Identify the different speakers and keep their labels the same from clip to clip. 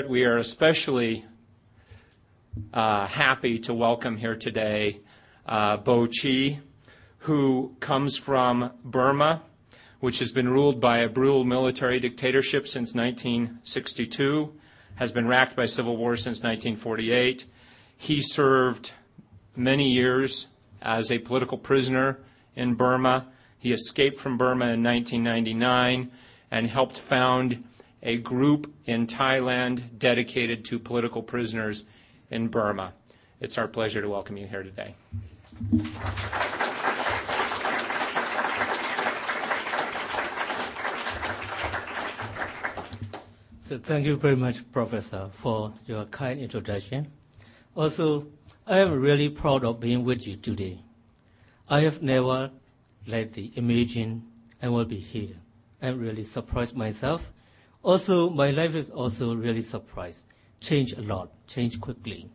Speaker 1: We are especially happy to welcome here today Bo Kyi, who comes from Burma, which has been ruled by a brutal military dictatorship since 1962, has been racked by civil war since 1948. He served many years as a political prisoner in Burma. He escaped from Burma in 1999 and helped found a group in Thailand dedicated to political prisoners in Burma. It's our pleasure to welcome you here today.
Speaker 2: So thank you very much, Professor, for your kind introduction. Also, I am really proud of being with you today. I have never imagined I will be here. I'm really surprised myself. Also, my life is also really surprised. Changed a lot, changed quickly.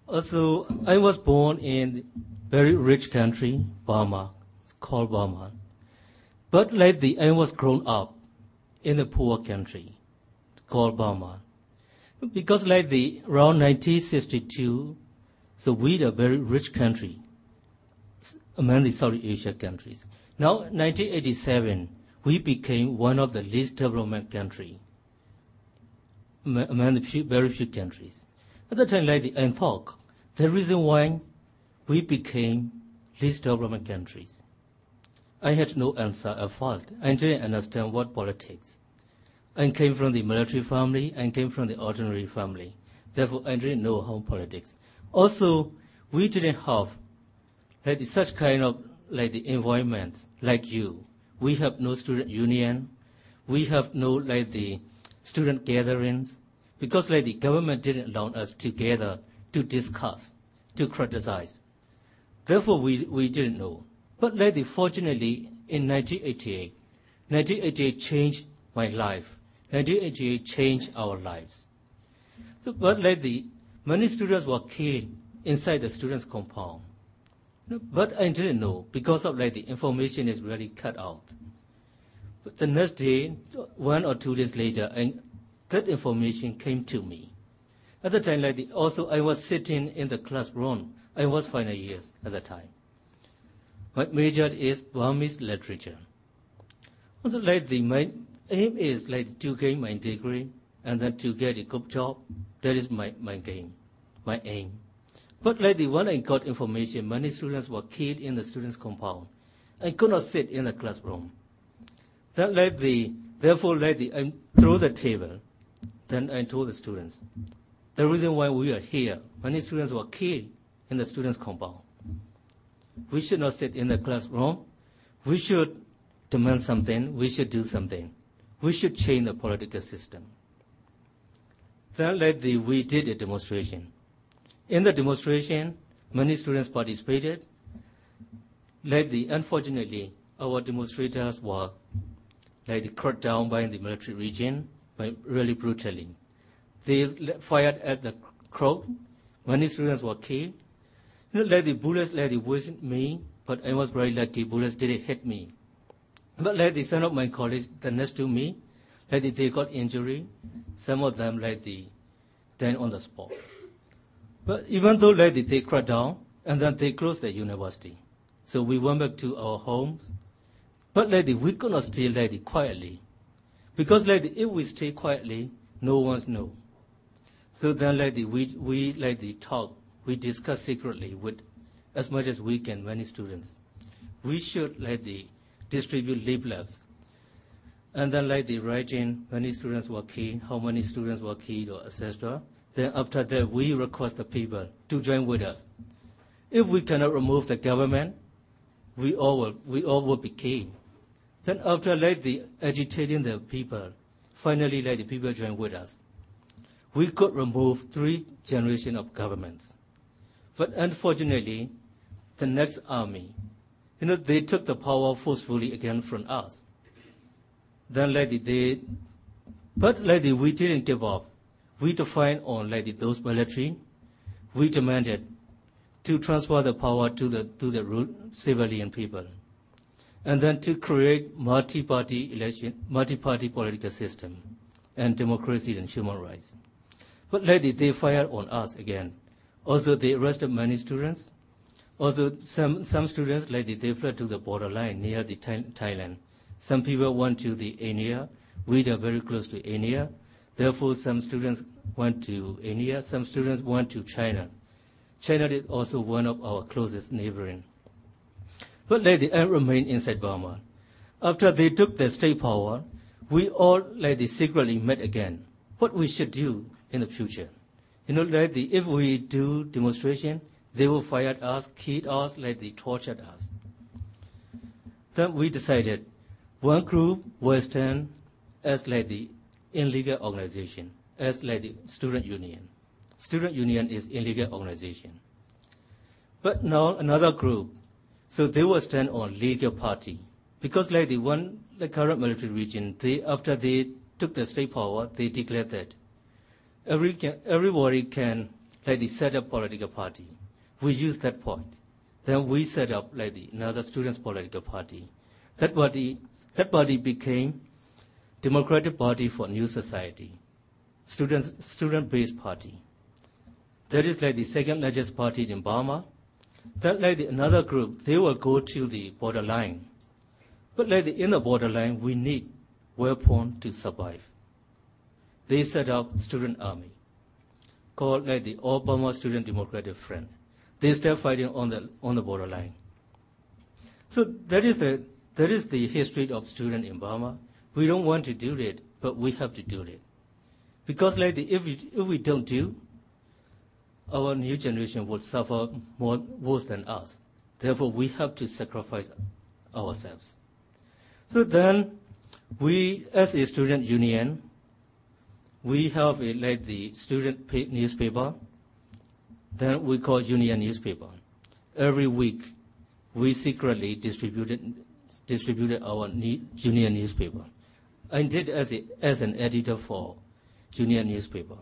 Speaker 2: Also, I was born in a very rich country, Burma, called Burma. But I was grown up in a poor country called Burma. Because around 1962, so we are a very rich country among the South Asia countries. Now, 1987, we became one of the least developed countries among the very few countries. At the time, I thought the reason why we became least developed countries, I had no answer at first. I didn't understand what politics. I came from the military family. I came from the ordinary family. Therefore, I didn't know how politics. Also, we didn't have such kind of the environments like you. We have no student union. We have no the student gatherings because the government didn't allow us together to discuss, to criticize. Therefore, we didn't know. But fortunately, in 1988 changed my life. 1988 changed our lives. So, but many students were killed inside the students' compound. But I didn't know because of the information is really cut out. But the next day, 1 or 2 days later, that information came to me. At the time, also I was sitting in the classroom. I was final years at the time. My major is Burmese literature. Also, my aim is to gain my degree and then to get a good job. That is my aim. But when I got information, many students were killed in the students' compound. I could not sit in the classroom. Then therefore I threw the table. Then I told the students, the reason why we are here, many students were killed in the students' compound. We should not sit in the classroom. We should demand something. We should do something. We should change the political system. Then we did a demonstration. In the demonstration, many students participated. Unfortunately, our demonstrators were cut down by the military region, really brutally. They fired at the crowd. Many students were killed. The bullets wasn't me, but I was very lucky. Bullets didn't hit me. But some of my colleagues, the next to me, they got injury. Some of them died on the spot. But even though they cracked down, and then they closed the university. So we went back to our homes. But we could not stay quietly. Because if we stay quietly, no one knows. So then we talk, we discuss secretly with as much as we can, many students. We should distribute leaflets. And then writing, many students were killed, how many students were killed, or etc. Then after that, we request the people to join with us. If we cannot remove the government, we all will be killed. Then after agitating the people, finally the people joined with us. We could remove 3 generations of governments. But unfortunately, the next army, they took the power forcefully again from us. Then we didn't give up. We defined on those military. We demanded to transfer the power to the civilian people. and then to create multi-party political system. and democracy and human rights. But lately they fired on us again. Also they arrested many students. Also some students lately they fled to the borderline near the Thailand. Some people went to the India. We are very close to India. Therefore some students went to India. Some students went to China. China is also one of our closest neighboring. But lately I remained inside Burma. After they took the state power, we all lately secretly met again. What we should do in the future. Lately if we do demonstration, they will fire at us, kill us, lately tortured us. Then we decided one group will stand as lately illegal organization, as lately student union. Student union is illegal organization. But now another group, so they will stand on legal party. Because the current military region, after they took the state power, they declared that everybody can set up political party. We used that point. Then we set up another students' political party. That party became Democratic Party for New Society, student-based party. That is the second largest party in Burma. Then another group, they will go to the borderline. But in the borderline, we need weapons to survive. They set up student army called the All Burma Student Democratic Front. They start fighting on the borderline. So that is the history of student in Burma. We don't want to do it, but we have to do it. Because if we don't do, our new generation will suffer worse than us. Therefore, we have to sacrifice ourselves. So then, we, as a student union, we have the student newspaper. Then we call union newspaper. Every week, we secretly distributed our union newspaper. I did as an editor for union newspaper.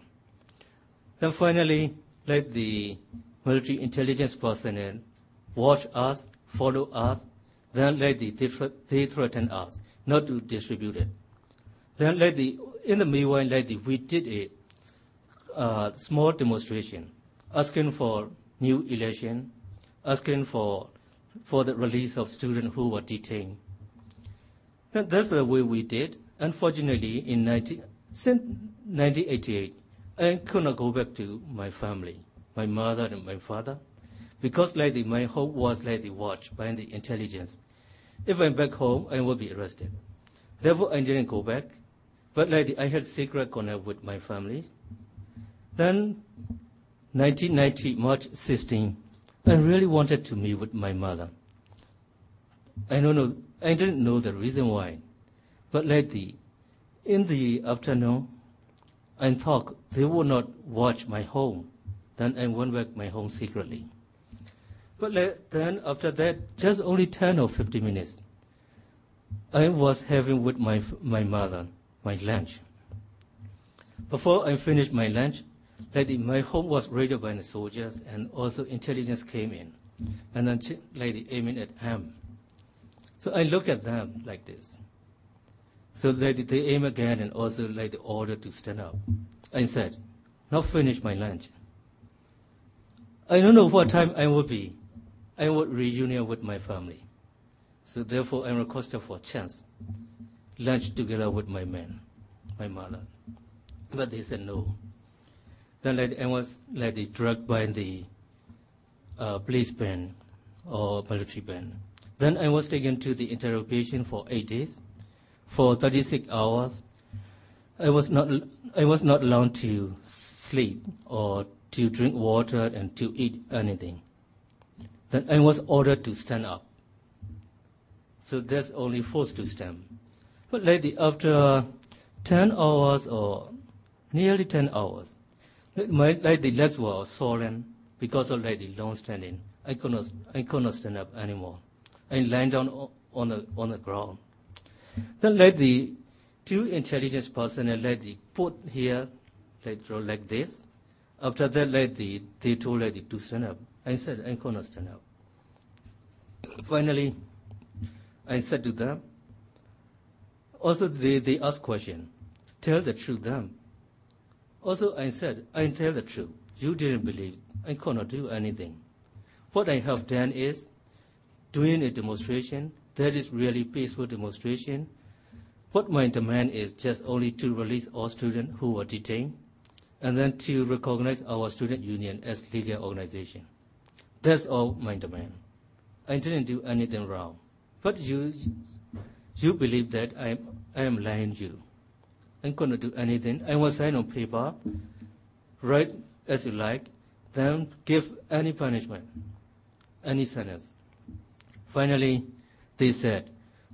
Speaker 2: Then finally, the military intelligence personnel watch us, follow us. Then they threaten us not to distribute it. Then in the meanwhile, we did a small demonstration, asking for new election, asking for the release of students who were detained. And that's the way we did. Unfortunately, since 1988, I could not go back to my family, my mother and my father, because my home was watched by the intelligence. If I'm back home, I will be arrested. Therefore, I didn't go back. But I had secret contact with my families. Then, 1990, March 16, I really wanted to meet with my mother. I didn't know the reason why. But in the afternoon, I thought they would not watch my home. Then I went back my home secretly. But then after that, just only 10 or 15 minutes, I was having with my mother my lunch. Before I finished my lunch, my home was raided by the soldiers, and also intelligence came in, and then aiming at him. So I look at them like this. So they aim again, and also the order to stand up. I said, now finish my lunch. I don't know what time I would reunion with my family. So therefore I requested for a chance, lunch together with my men, my mother. But they said no. Then I was drugged by the police band or military band. Then I was taken to the interrogation for 8 days. For 36 hours, I was not allowed to sleep or to drink water and to eat anything. Then I was ordered to stand up. So that's only forced to stand. But after 10 hours or nearly 10 hours, my the legs were swollen because of the long standing. I could not stand up anymore. I lying down on the ground. Then the two intelligence personnel put here like this. After that they told to stand up. I said I could not stand up. Finally, I said to them. Also they asked question. tell the truth then. Also, I said, I tell the truth. You didn't believe. I cannot do anything. What I have done is doing a demonstration that is really peaceful demonstration. What my demand is just only to release all students who were detained and then to recognize our student union as legal organization. That's all my demand. I didn't do anything wrong. But you believe that I am lying to you. I couldn't do anything. I was sign on paper, write as you like, then give any punishment, any sentence. Finally, they said,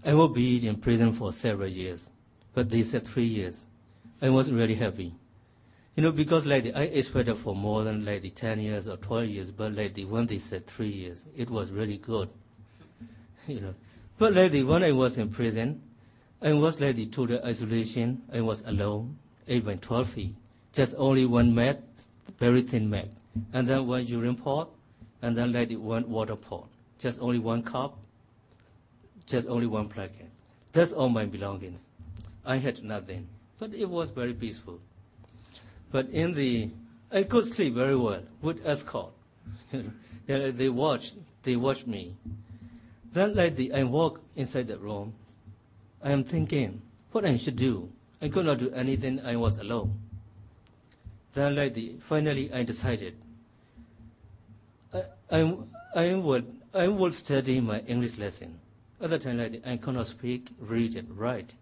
Speaker 2: I will be in prison for several years. But they said 3 years. I wasn't really happy. Because I expected for more than 10 years or 12 years, but when they said 3 years, it was really good. But when I was in prison, I was total isolation. I was alone, 8 by 12 feet. Just only one mat, very thin mat. And then one urine pot, and then one water pot. Just only one cup, just only one blanket. That's all my belongings. I had nothing, but it was very peaceful. But I could sleep very well with escort. They watched me. Then I walk inside the room. I am thinking what I should do. I could not do anything. I was alone. Then finally I decided I would study my English lesson. At the time I cannot speak, read, and write.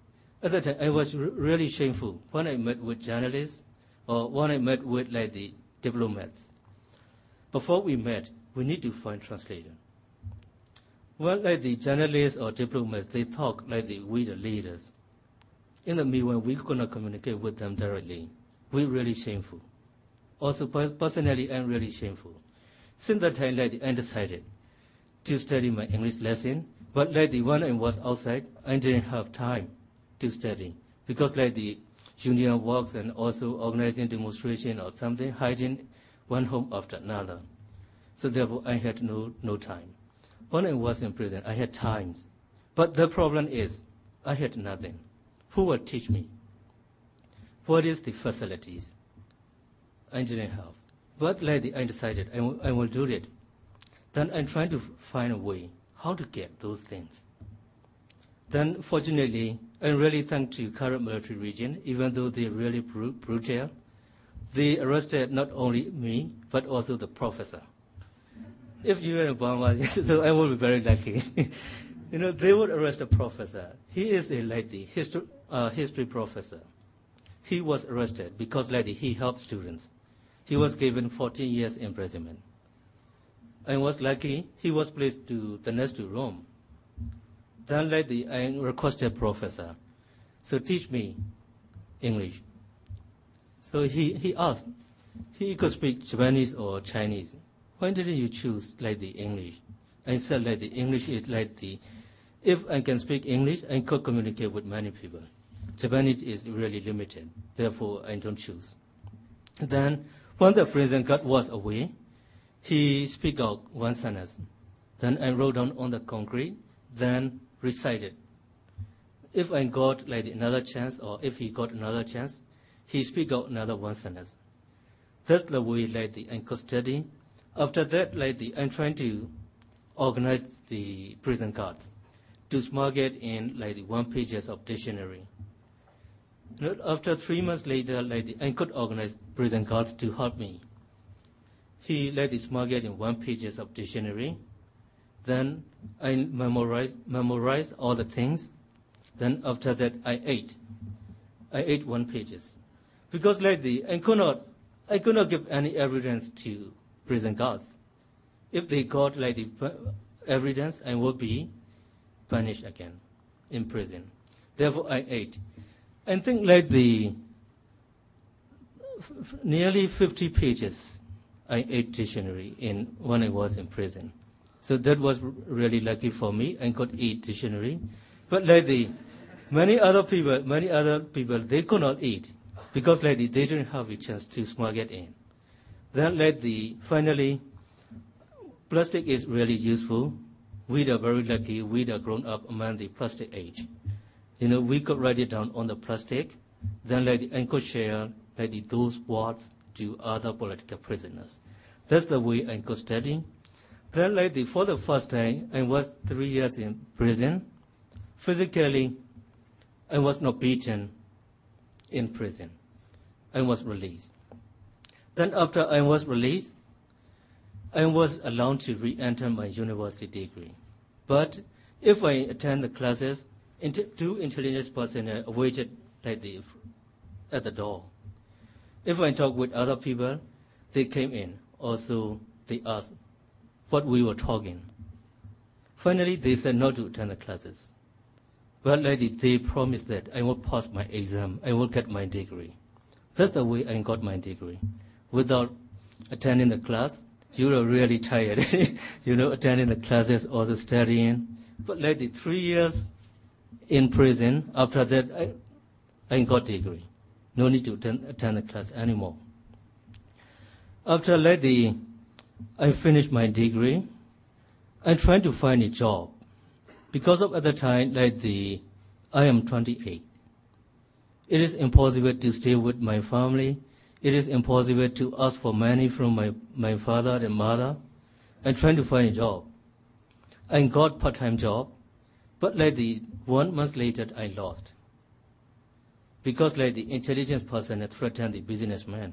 Speaker 2: At the time I was really shameful when I met with journalists or when I met with the diplomats. Before we met, we need to find translator. When the journalists or diplomats, they talk we the leaders. In the meanwhile, we could not communicate with them directly. We're really shameful. Also, personally, I'm really shameful. Since that time, I decided to study my English lesson. But when I was outside, I didn't have time to study because the union works and also organizing demonstration or something, hiding one home after another. So therefore, I had no time. When I was in prison, I had times. But the problem is, I had nothing. Who will teach me? What is the facilities? I didn't have. But I decided I will do it. Then I'm trying to find a way how to get those things. Then fortunately, I really thank to current military region, even though they're really brutal. They arrested not only me, but also the professor. If you're in Burma, so I will be very lucky. They would arrest a professor. He is a history professor. He was arrested because he helped students. He was given 14 years imprisonment. I was lucky. He was placed to the next to Rome. Then I requested professor, so teach me English. So he asked, he could speak Japanese or Chinese. Why didn't you choose the English? I said the English is if I can speak English, I could communicate with many people. Japanese is really limited, therefore I don't choose. Then when the prison guard was away, he speak out one sentence. Then I wrote down on the concrete, then recited. If I got another chance, or if he got another chance, he speak out another one sentence. That's the way I could study. After that, I'm trying to organize the prison cards to smuggle it in 1 pages of dictionary. After 3 months later, I could organize prison cards to help me. He smuggled in 1 pages of dictionary. Then I memorized all the things. Then after that, I ate 1 pages. Because I could not give any evidence to prison guards. If they got the evidence, I would be punished again in prison. Therefore, I ate. I think nearly 50 pages I ate dictionary when I was in prison. So that was really lucky for me. I could eat dictionary. But many other people, they could not eat because they didn't have a chance to smuggle it in. Then finally, plastic is really useful. We are very lucky. We are grown up among the plastic age. We could write it down on the plastic. then I could share those words to other political prisoners. That's the way I could study. Then for the first time, I was 3 years in prison. Physically, I was not beaten in prison. I was released. Then after I was released, I was allowed to re-enter my university degree. But if I attend the classes, two intelligence personnel waited at the door. If I talk with other people, they came in. Also, they asked what we were talking. Finally, they said not to attend the classes. But they promised that I will pass my exam, I will get my degree. That's the way I got my degree. Without attending the class, you were really tired, attending the classes, also studying. But 3 years in prison, after that, I got degree. No need to attend the class anymore. After I finished my degree, I'm trying to find a job. Because at the time, I am 28. It is impossible to stay with my family. It is impossible to ask for money from my father and mother. I'm trying to find a job. I got part-time job, but 1 month later, I lost. Because the intelligence person had threatened the businessman.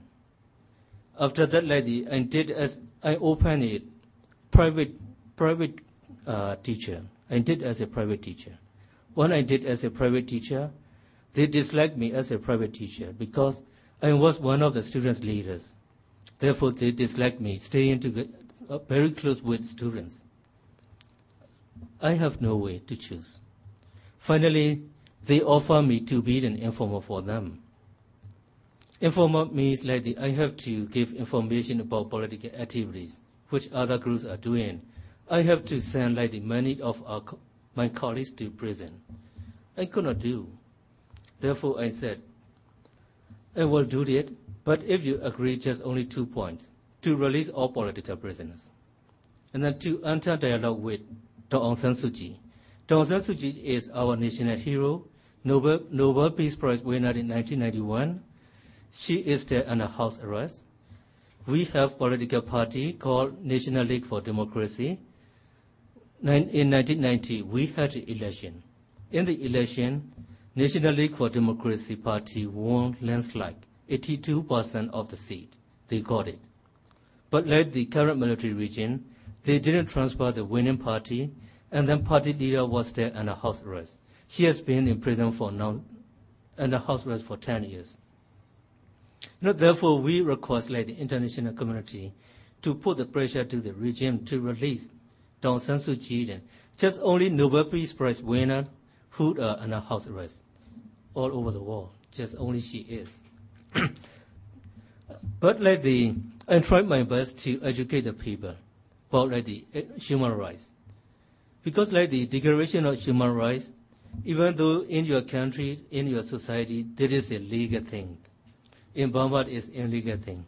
Speaker 2: After that, I opened a private teacher. I did as a private teacher. When I did as a private teacher, they disliked me as a private teacher because I was one of the students' leaders. Therefore, they disliked me staying very close with students. I have no way to choose. Finally, they offer me to be an informer for them. Informer means I have to give information about political activities, which other groups are doing. I have to send the money of my colleagues to prison. I could not do. Therefore, I said, I will do it, but if you agree just only 2 points, to release all political prisoners, and then to enter dialogue with Aung San Suu Kyi. Aung San Suu Kyi is our national hero, Nobel Peace Prize winner in 1991. She is still under house arrest. We have political party called National League for Democracy. In 1990, we had an election. In the election, National League for Democracy party won landslide, 82% of the seat. They got it. But the current military regime, they didn't transfer the winning party, and then party leader was still under house arrest. She has been in prison under house arrest for 10 years. Therefore, we request the international community to put the pressure to the regime to release Aung San Suu Kyi. Just only Nobel Peace Prize winner who are under house arrest all over the world. Just only she is. But I tried my best to educate the people about the human rights. Because the Declaration of Human Rights, even though in your country, in your society, there is a legal thing. In Burma, it is an illegal thing.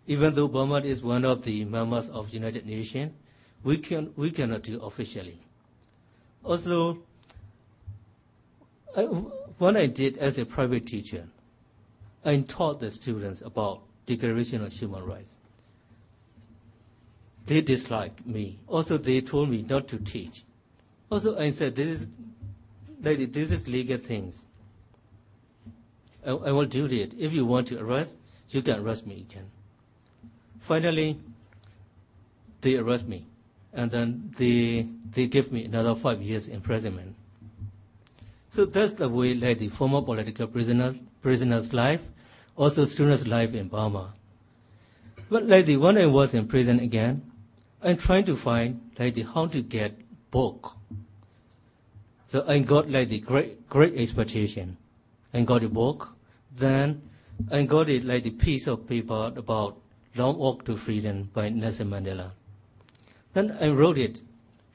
Speaker 2: Even though Burma is one of the members of United Nations, we cannot do officially. Also, when I did as a private teacher, I taught the students about Declaration of Human Rights. They disliked me. Also, they told me not to teach. Also, I said, this is legal things. I will do it. If you want to arrest, you can arrest me again. Finally, they arrest me. And then they give me another 5 years imprisonment. So that's the way the former political prisoner's life, also students' life in Burma. But when I was in prison again, I'm trying to find how to get book. So I got the great expectation. I got a book. Then I got it the piece of paper about Long Walk to Freedom by Nelson Mandela. Then I wrote it.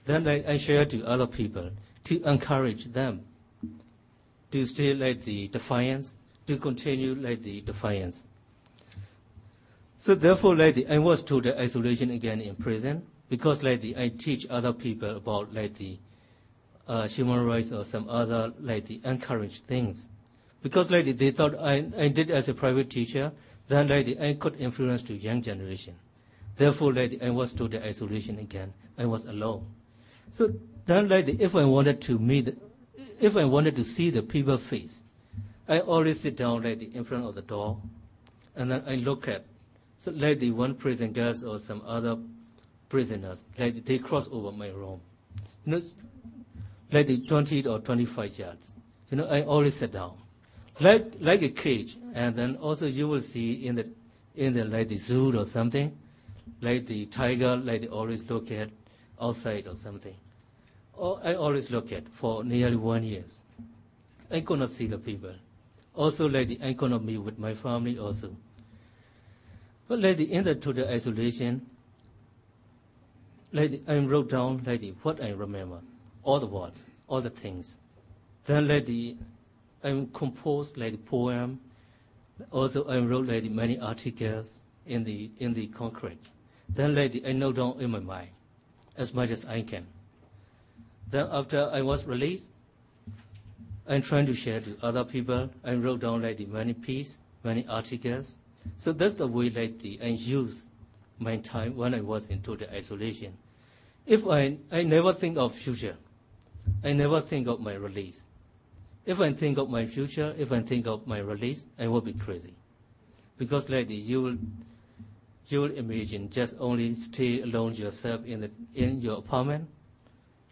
Speaker 2: Then I shared to other people to encourage them to stay the defiance, to continue the defiance. So therefore, I was total isolation again in prison because I teach other people about the human rights or some other the encouraged things. Because they thought I did as a private teacher, then I could influence to young generation. Therefore, I was to the isolation again. I was alone. So then, if I wanted to see the people face, I always sit down in front of the door, and then I look at, so the one prison guards or some other prisoners, they cross over my room, the 20 or 25 yards. I always sit down, like a cage, and then also you will see in the zoo or something, like the tiger, they always look at outside or something. Or I always look at for nearly 1 year. I could not see the people. Also, I could not meet with my family also. But in the total isolation, I wrote down what I remember, all the words, all the things. Then I composed poem. Also, I wrote many articles in the concrete. Then I note down in my mind as much as I can. Then after I was released, I'm trying to share to other people. I wrote down many pieces, many articles. So that's the way I use my time when I was in total isolation. If I never think of future, I never think of my release. If I think of my future, if I think of my release, I will be crazy. Because you will imagine just only stay alone yourself in your apartment.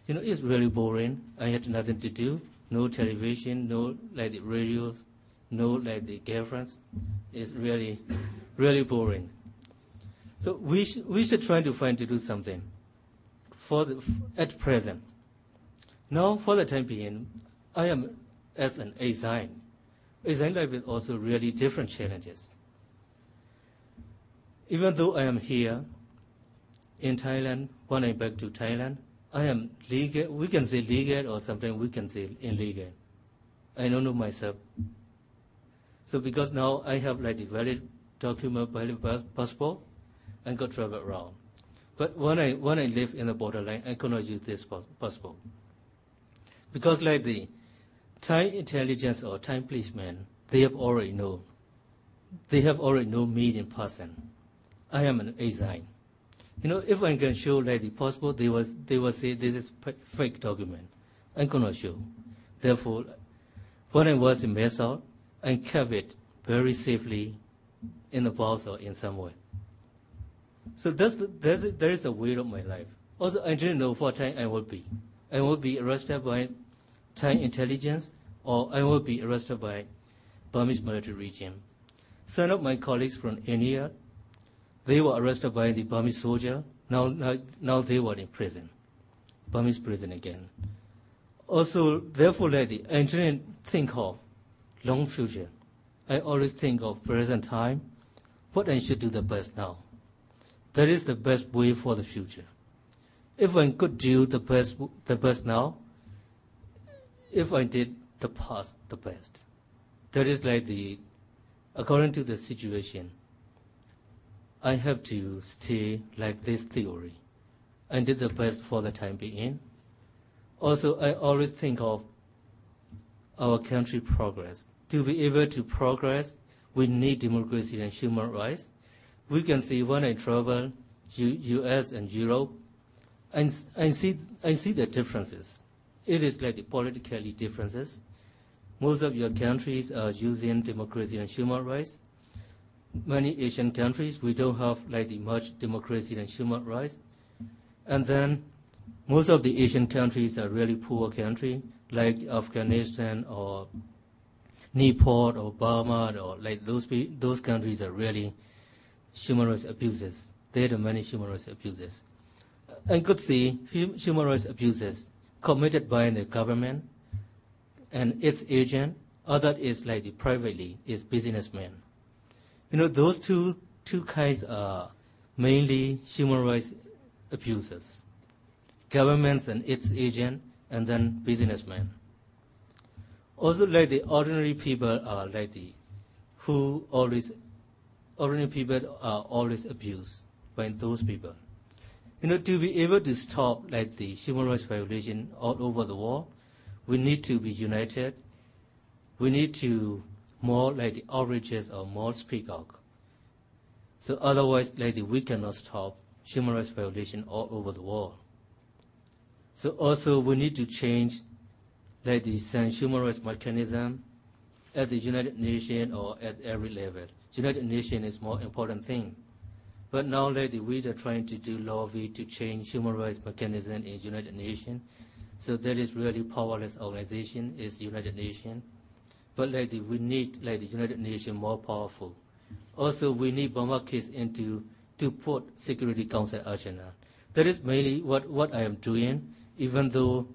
Speaker 2: It's really boring. I had nothing to do. No television, no radios, no the girlfriends. It's really, really boring. So we should try to do something at present. Now, for the time being, I am as an exile. Exile life is also really different challenges. Even though I am here in Thailand, when I back to Thailand, I am legal. We can say legal, or sometimes we can say illegal. I don't know myself. So because now I have the valid document, valid passport, I can travel around. But when I live in the borderline, I cannot use this passport. Because the Thai intelligence or Thai policemen, they have already known. They have already known me in person. I am an exile. If I can show the passport, they will say this is fake document. I cannot show. Therefore, when I was in Mesau, I kept it very safely in the box or in somewhere. So there is a way of my life. Also, I didn't know what time I will be. I will be arrested by Thai intelligence, or I will be arrested by Burmese military regime. Some of my colleagues from India, they were arrested by the Burmese soldier. Now they were in prison, Burmese prison again. Also, therefore, I didn't think of long future. I always think of present time, what I should do the best now. That is the best way for the future. If I could do the best now, if I did the past the best, that is according to the situation, I have to stay like this theory. I did the best for the time being. Also, I always think of our country progress. To be able to progress, we need democracy and human rights. We can see when I travel U.S. and Europe, I see the differences. It is the politically differences. Most of your countries are using democracy and human rights. Many Asian countries, we don't have much democracy and human rights. And then most of the Asian countries are really poor countries, like Afghanistan or Nepal or Burma, or those countries are really human rights abuses. There are many human rights abuses. I could see human rights abuses committed by the government and its agent. Other is privately, is businessmen. Those two kinds are mainly human rights abusers. Governments and its agent, and then businessmen. Also, the ordinary people are ordinary people are always abused by those people. To be able to stop the human rights violation all over the world, we need to be united. we need to more like the outrages or more speak out. So otherwise, like we cannot stop human rights violation all over the world. So also we need to change like the human rights mechanism at the United Nations or at every level. United Nations is more important thing. But now like we are trying to do lobby to change human rights mechanism in United Nations. So that is really powerless organization is United Nations. But like we need like the United Nations more powerful. Also we need Burma case to put Security Council agenda. That is mainly what I am doing, even though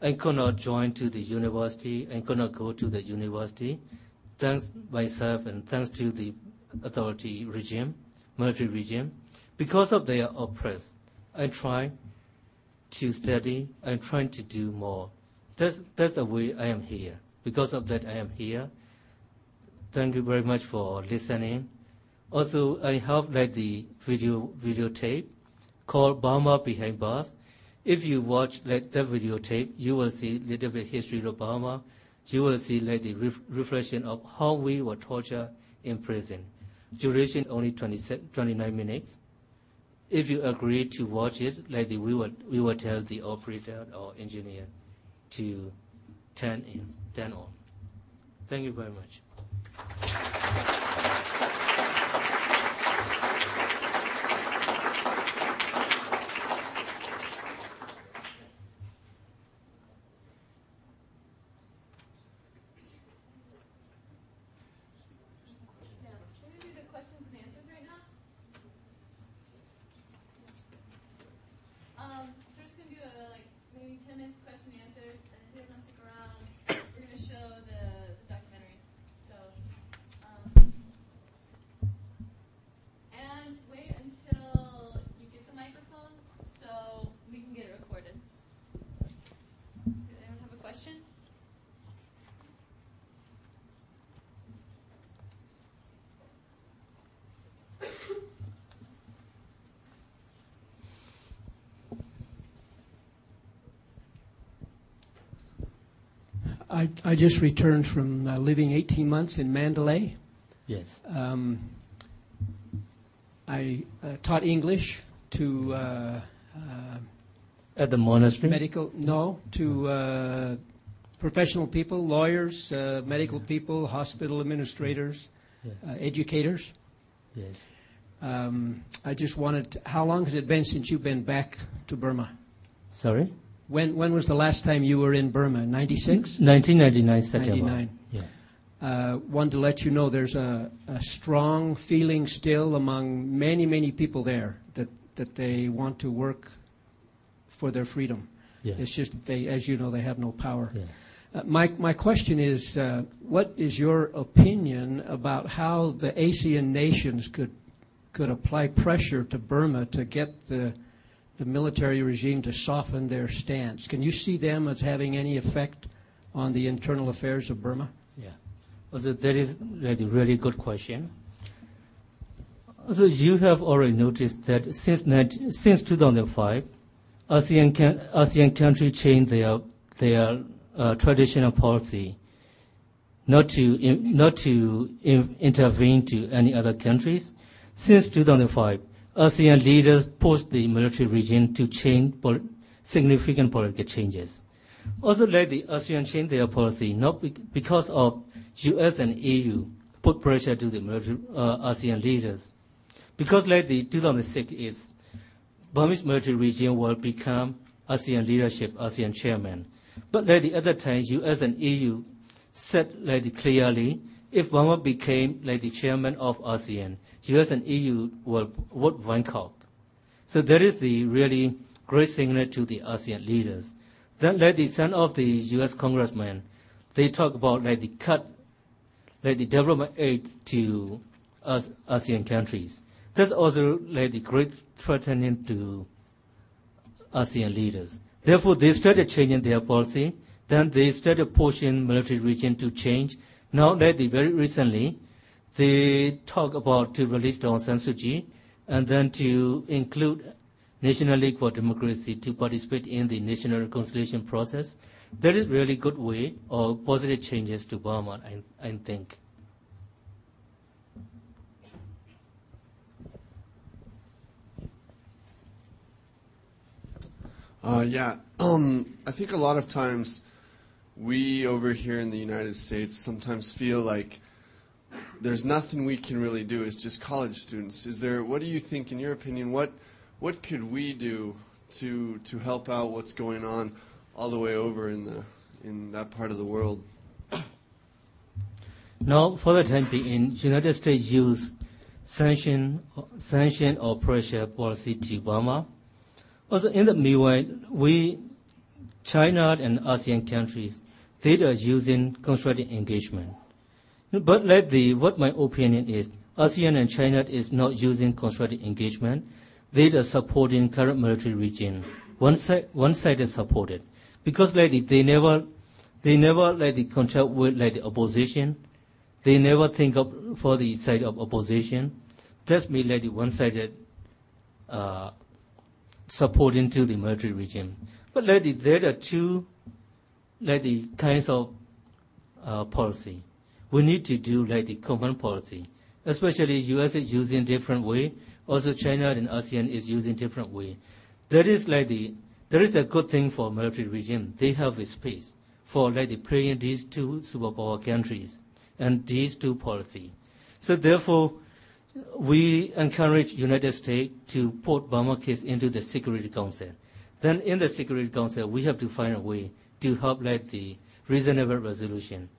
Speaker 2: I could not join to the university, I could not go to the university, thanks myself and thanks to the authority regime, military regime. Because of their oppress, I try to study, I'm trying to do more. That's the way I am here. Because of that, I am here. Thank you very much for listening. Also, I have like the videotape called Burma Behind Bars. If you watch like the videotape, you will see a little bit history of Burma. You will see like the reflection of how we were tortured in prison. Duration only 29 minutes. If you agree to watch it, like we will tell the operator or engineer to turn on. Thank you very much.
Speaker 3: I just returned from living 18 months in Mandalay.
Speaker 2: Yes.
Speaker 3: I taught English to
Speaker 2: at the monastery?
Speaker 3: To professional people, lawyers, medical people, hospital administrators, educators.
Speaker 2: Yes.
Speaker 3: I just wanted to, how long has it been since you've been back to Burma?
Speaker 2: Sorry?
Speaker 3: When was the last time you were in Burma? 96?
Speaker 2: 1999 September.
Speaker 3: 99.
Speaker 2: Yeah.
Speaker 3: Wanted to let you know there's a strong feeling still among many people there that they want to work for their freedom.
Speaker 2: Yeah.
Speaker 3: It's just that they, as you know, they have no power.
Speaker 2: Yeah.
Speaker 3: My question is, what is your opinion about how the ASEAN nations could apply pressure to Burma to get the military regime to soften their stance? Can you see them as having any effect on the internal affairs of Burma?
Speaker 2: Yeah. Also, that is a really good question. Also, you have already noticed that since 2005, ASEAN countries changed their traditional policy not to intervene to any other countries. Since 2005, ASEAN leaders pushed the military regime to change significant political changes. Also, let the ASEAN change their policy not because of US and EU put pressure to the military ASEAN leaders. Because like the 2006 is Burmese military regime will become ASEAN leadership, ASEAN chairman. But like the other time, US and EU said like clearly, if Burma became like the chairman of ASEAN, US and EU would boycott. So that is the really great signal to the ASEAN leaders. Then like the son of the US congressman, they talk about like the cut, like the development aid to ASEAN countries. That's also like the great threatening to ASEAN leaders. Therefore, they started changing their policy. Then they started pushing military regime to change. Now, like very recently, they talk about to release Aung San Suu Kyi and then to include National League for Democracy to participate in the national reconciliation process. That is really good way or positive changes to Burma, I think.
Speaker 4: I think a lot of times we over here in the United States sometimes feel like there's nothing we can really do as just college students. What do you think, in your opinion, what could we do to help out what's going on all the way over in that part of the world?
Speaker 2: Now, for the time being, United States use sanction or pressure policy to Burma. Also, in the meanwhile, China and ASEAN countries, they are using constructive engagement. But what my opinion is, ASEAN and China is not using constructive engagement. They are supporting current military regime. One side is supported because they never contact with the opposition. They never think of for the side of opposition. That's me the one-sided supporting to the military regime. But there are two kinds of policy. We need to do the common policy. Especially U.S. is using different way. Also China and ASEAN is using different way. There is a good thing for military regime. They have a space for playing these two superpower countries and these two policy. So therefore, we encourage United States to put Burma case into the Security Council. Then in the Security Council, we have to find a way to help the reasonable solution.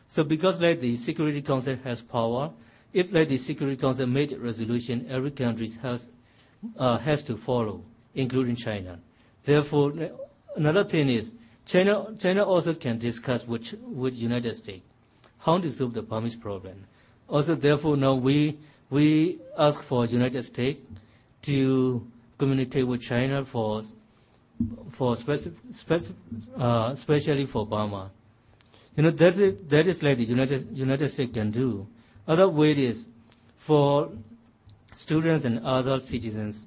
Speaker 2: So because the Security Council has power, if the Security Council made a resolution, every country has to follow, including China. Therefore, another thing is China also can discuss with United States how to solve the Burmese problem. Also, therefore, now we ask for United States to communicate with China especially for Burma. That is the United States can do. Other way is for students and other citizens.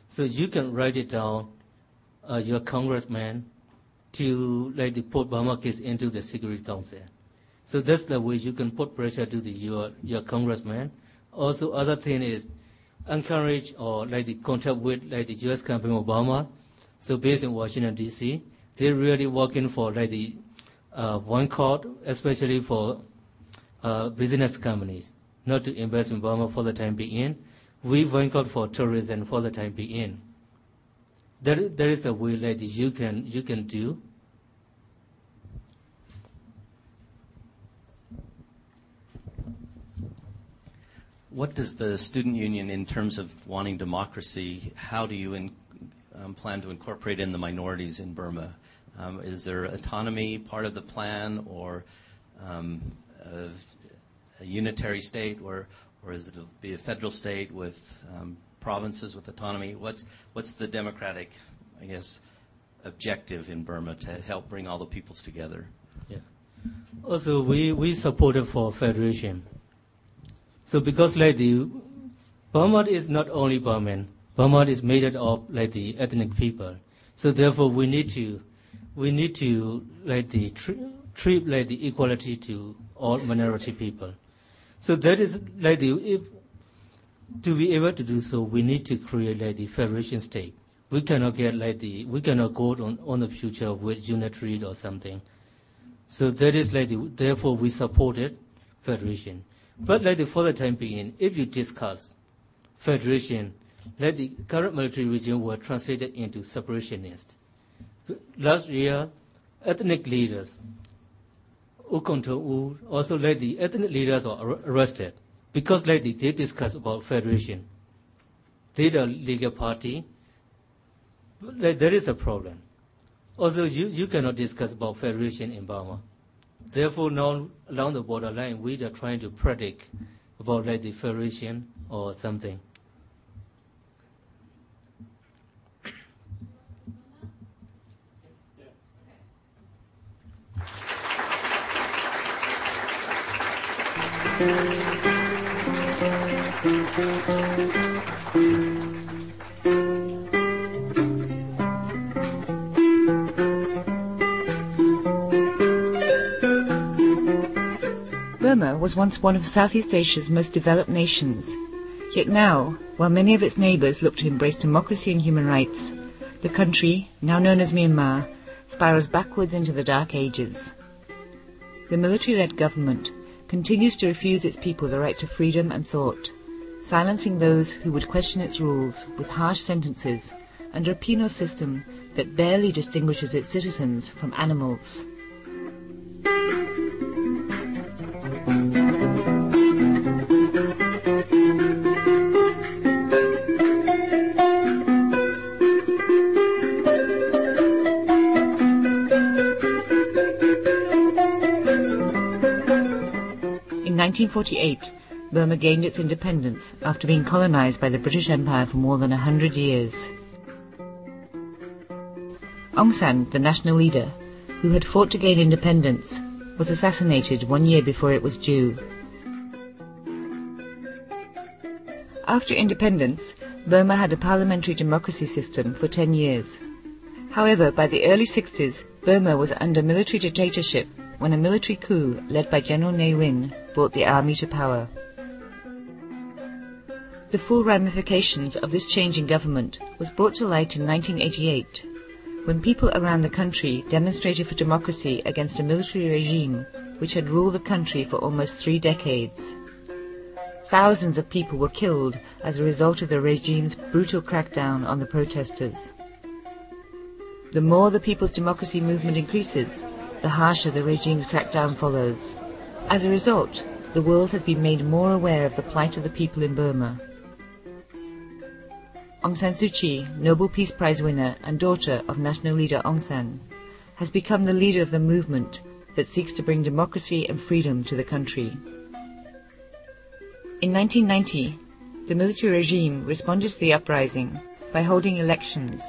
Speaker 2: So you can write it down, your congressman, to put Burma case into the Security Council. So that's the way you can put pressure to your congressman. Also, other thing is encourage or contact with the U.S. company Obama. So based in Washington D.C., they're really working for one court, especially for business companies, not to invest in Burma for the time being. We boycott for tourism for the time being. There is the way you can do.
Speaker 5: What does the student union, in terms of wanting democracy, how do you plan to incorporate in the minorities in Burma? Is there autonomy part of the plan, or a unitary state, or is it be a federal state with provinces with autonomy? What's the democratic, objective in Burma to help bring all the peoples together?
Speaker 2: Yeah. Also, we supported for federation. So because Burma is not only Burman, Burma is made up of the ethnic people. So therefore, we need to treat the equality to all minority people. So that is if to be able to do so, we need to create the federation state. We cannot get we cannot go on the future with unitary or something. So that is therefore we supported federation. But for the time being, if you discuss federation, the current military regime were translated into separationist. Last year, ethnic leaders, also the ethnic leaders were arrested because they discuss about federation. They are legal party. There is a problem. Also, you cannot discuss about federation in Burma. Therefore, now along the borderline, we are trying to predict about the federation or something.
Speaker 6: Yeah. was once one of Southeast Asia's most developed nations. Yet now, while many of its neighbours look to embrace democracy and human rights, the country, now known as Myanmar, spirals backwards into the dark ages. The military-led government continues to refuse its people the right to freedom and thought, silencing those who would question its rules with harsh sentences under a penal system that barely distinguishes its citizens from animals. In 1948, Burma gained its independence after being colonized by the British Empire for more than 100 years. Aung San, the national leader, who had fought to gain independence, was assassinated 1 year before it was due. After independence, Burma had a parliamentary democracy system for 10 years. However, by the early 60s, Burma was under military dictatorship when a military coup led by General Ne Win brought the army to power. The full ramifications of this change in government was brought to light in 1988, when people around the country demonstrated for democracy against a military regime which had ruled the country for almost 3 decades. Thousands of people were killed as a result of the regime's brutal crackdown on the protesters. The more the People's Democracy Movement increases, the harsher the regime's crackdown follows. As a result, the world has been made more aware of the plight of the people in Burma. Aung San Suu Kyi, Nobel Peace Prize winner and daughter of national leader Aung San, has become the leader of the movement that seeks to bring democracy and freedom to the country. In 1990, the military regime responded to the uprising by holding elections,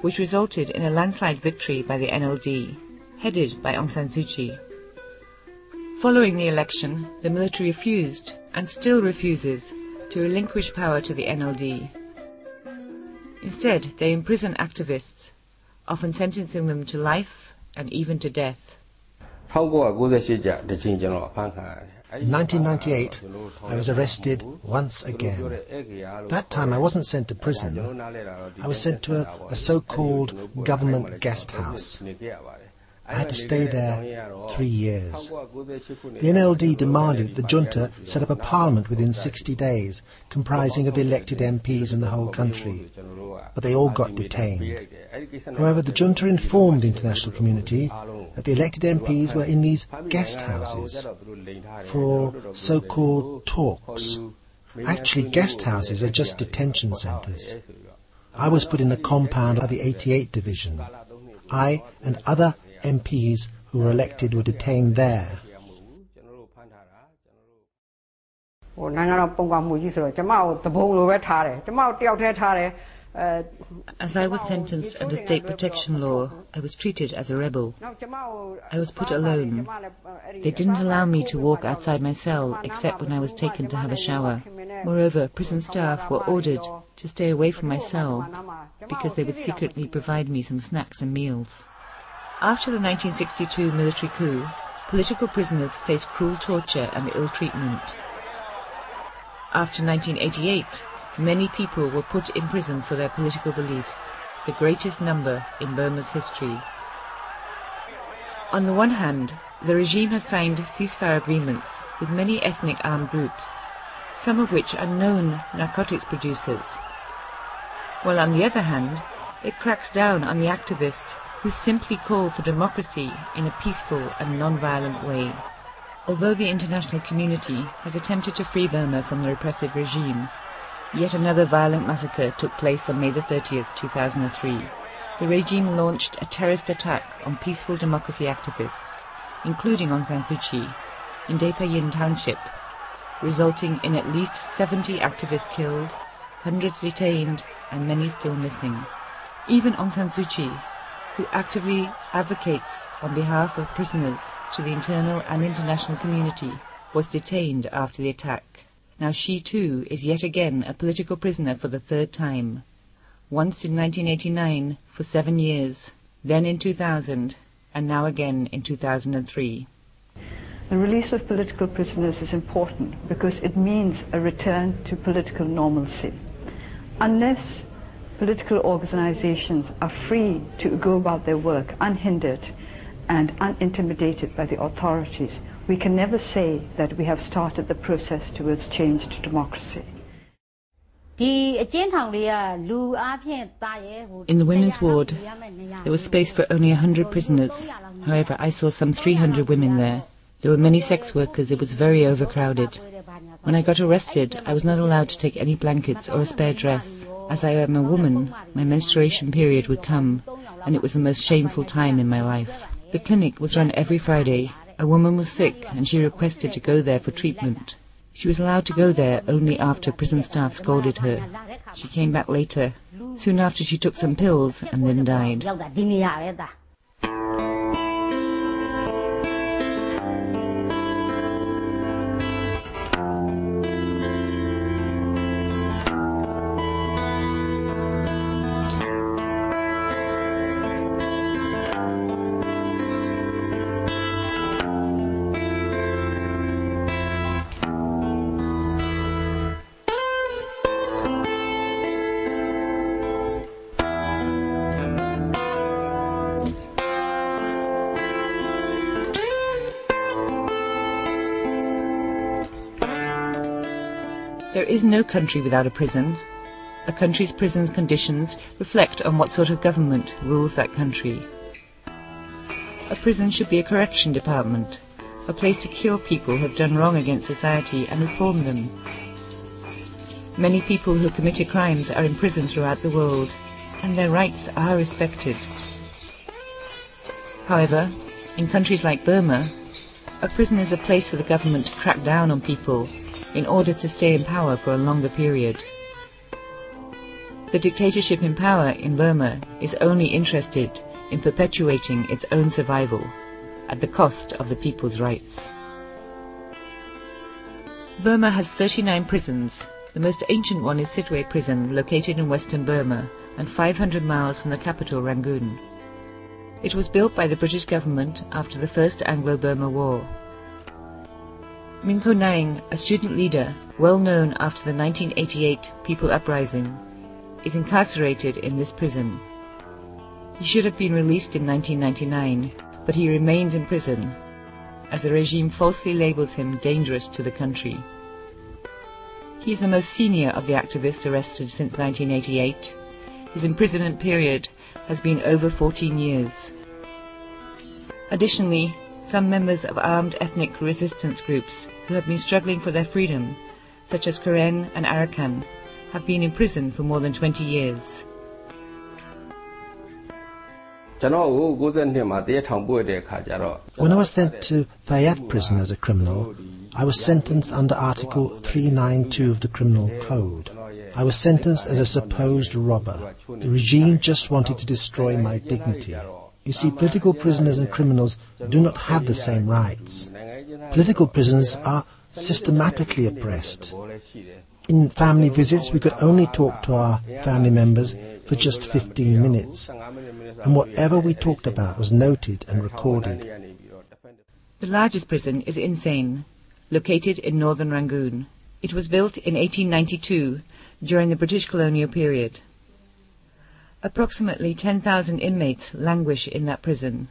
Speaker 6: which resulted in a landslide victory by the NLD, headed by Aung San Suu Kyi. Following the election, the military refused, and still refuses, to relinquish power to the NLD. Instead, they imprison activists, often sentencing them to life and even to death.
Speaker 7: In 1998, I was arrested once again. That time I wasn't sent to prison. I was sent to a so-called government guest house. I had to stay there 3 years. The NLD demanded the junta set up a parliament within 60 days, comprising of elected MPs in the whole country. But they all got detained. However, the junta informed the international community that the elected MPs were in these guest houses for so-called talks. Actually, guest houses are just detention centres. I was put in a compound of the 88 Division. I and other MPs who were elected were detained there.
Speaker 6: As I was sentenced under state protection law, I was treated as a rebel. I was put alone. They didn't allow me to walk outside my cell except when I was taken to have a shower. Moreover, prison staff were ordered to stay away from my cell because they would secretly provide me some snacks and meals. After the 1962 military coup, political prisoners faced cruel torture and ill treatment. After 1988, many people were put in prison for their political beliefs, the greatest number in Burma's history. On the one hand, the regime has signed ceasefire agreements with many ethnic armed groups, some of which are known narcotics producers, while on the other hand, it cracks down on the activists who simply call for democracy in a peaceful and non-violent way. Although the international community has attempted to free Burma from the repressive regime, yet another violent massacre took place on May 30th, 2003. The regime launched a terrorist attack on peaceful democracy activists, including Aung San Suu Kyi, in Daepayin township, resulting in at least 70 activists killed, hundreds detained, and many still missing. Even Aung San Suu Kyi, who actively advocates on behalf of prisoners to the internal and international community, was detained after the attack. Now she too is yet again a political prisoner for the 3rd time. Once in 1989 for 7 years, then in 2000, and now again in 2003.
Speaker 8: The release of political prisoners is important because it means a return to political normalcy. Unless political organizations are free to go about their work unhindered and unintimidated by the authorities, we can never say that we have started the process towards change to democracy.
Speaker 6: In the women's ward, there was space for only 100 prisoners. However, I saw some 300 women there. There were many sex workers. It was very overcrowded. When I got arrested, I was not allowed to take any blankets or a spare dress. As I am a woman, my menstruation period would come, and it was the most shameful time in my life. The clinic was run every Friday. A woman was sick, and she requested to go there for treatment. She was allowed to go there only after prison staff scolded her. She came back later. Soon after, she took some pills and then died. There is no country without a prison. A country's prison conditions reflect on what sort of government rules that country. A prison should be a correction department, a place to cure people who have done wrong against society and reform them. Many people who committed crimes are in prison throughout the world, and their rights are respected. However, in countries like Burma, a prison is a place for the government to crack down on people in order to stay in power for a longer period. The dictatorship in power in Burma is only interested in perpetuating its own survival at the cost of the people's rights. Burma has 39 prisons. The most ancient one is Sittwe Prison, located in western Burma and 500 miles from the capital Rangoon. It was built by the British government after the First Anglo-Burma War. Minko Naing, a student leader well known after the 1988 People Uprising, is incarcerated in this prison. He should have been released in 1999, but he remains in prison as the regime falsely labels him dangerous to the country. He is the most senior of the activists arrested since 1988. His imprisonment period has been over 14 years. Additionally, some members of armed ethnic resistance groups who have been struggling for their freedom, such as Karen and Arakan, have been in prison for more than 20 years.
Speaker 7: When I was sent to Thayat prison as a criminal, I was sentenced under Article 392 of the Criminal Code. I was sentenced as a supposed robber. The regime just wanted to destroy my dignity. You see, political prisoners and criminals do not have the same rights. Political prisoners are systematically oppressed. In family visits, we could only talk to our family members for just 15 minutes, and whatever we talked about was noted and recorded.
Speaker 6: The largest prison is Insane, located in northern Rangoon. It was built in 1892 during the British colonial period. Approximately 10,000 inmates languish in that prison.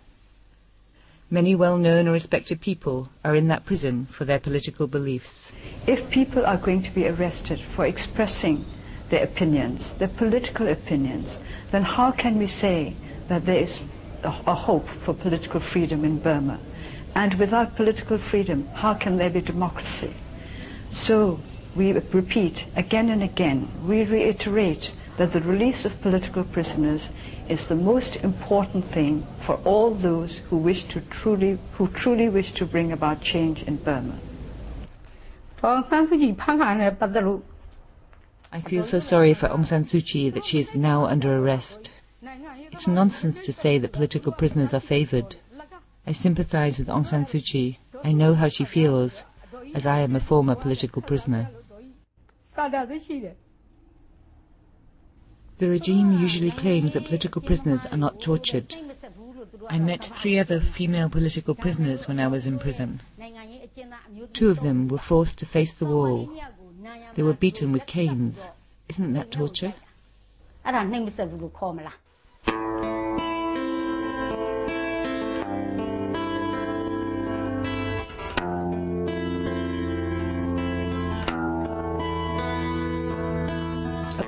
Speaker 6: Many well-known or respected people are in that prison for their political beliefs.
Speaker 8: If people are going to be arrested for expressing their opinions, their political opinions, then how can we say that there is a hope for political freedom in Burma? And without political freedom, how can there be democracy? So we repeat again and again, we reiterate that the release of political prisoners is the most important thing for all those who truly wish to bring about change in Burma.
Speaker 6: I feel so sorry for Aung San Suu Kyi that she is now under arrest. It's nonsense to say that political prisoners are favoured. I sympathise with Aung San Suu Kyi. I know how she feels, as I am a former political prisoner. The regime usually claims that political prisoners are not tortured. I met 3 other female political prisoners when I was in prison. 2 of them were forced to face the wall. They were beaten with canes. Isn't that torture? A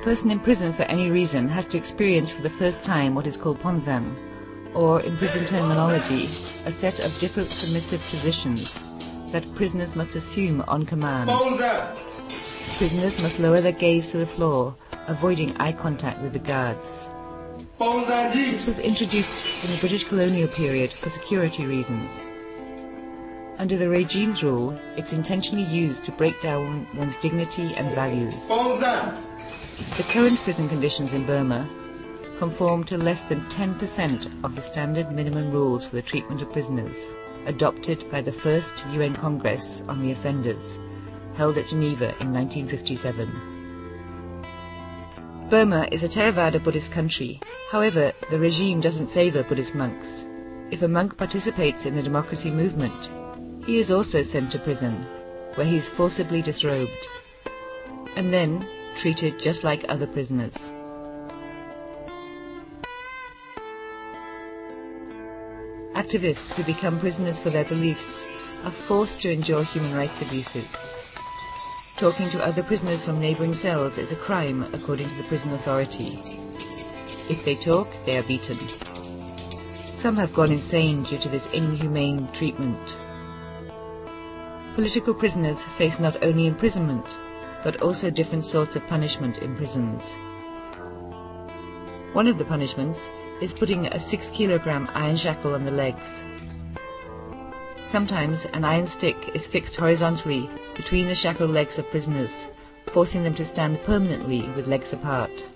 Speaker 6: person in prison for any reason has to experience for the first time what is called ponzan, or, in prison terminology, a set of different submissive positions that prisoners must assume on command. Prisoners must lower their gaze to the floor, avoiding eye contact with the guards. This was introduced in the British colonial period for security reasons. Under the regime's rule, it's intentionally used to break down one's dignity and values. The current prison conditions in Burma conform to less than 10% of the standard minimum rules for the treatment of prisoners, adopted by the first UN Congress on the Offenders, held at Geneva in 1957. Burma is a Theravada Buddhist country. However, the regime doesn't favour Buddhist monks. If a monk participates in the democracy movement, he is also sent to prison, where he is forcibly disrobed, and then treated just like other prisoners. Activists who become prisoners for their beliefs are forced to endure human rights abuses. Talking to other prisoners from neighbouring cells is a crime according to the prison authority. If they talk, they are beaten. Some have gone insane due to this inhumane treatment. Political prisoners face not only imprisonment, but also different sorts of punishment in prisons. One of the punishments is putting a 6-kilogram iron shackle on the legs. Sometimes an iron stick is fixed horizontally between the shackled legs of prisoners, forcing them to stand permanently with legs apart.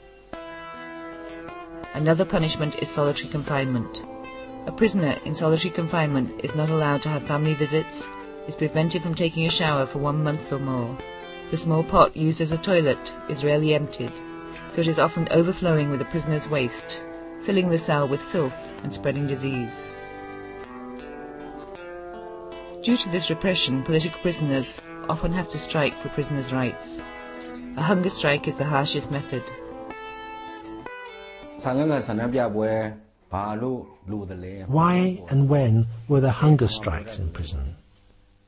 Speaker 6: Another punishment is solitary confinement. A prisoner in solitary confinement is not allowed to have family visits, is prevented from taking a shower for 1 month or more. The small pot used as a toilet is rarely emptied, so it is often overflowing with the prisoner's waste, filling the cell with filth and spreading disease. Due to this repression, political prisoners often have to strike for prisoners' rights. A hunger strike is the harshest method.
Speaker 7: Why and when were there hunger strikes in prison?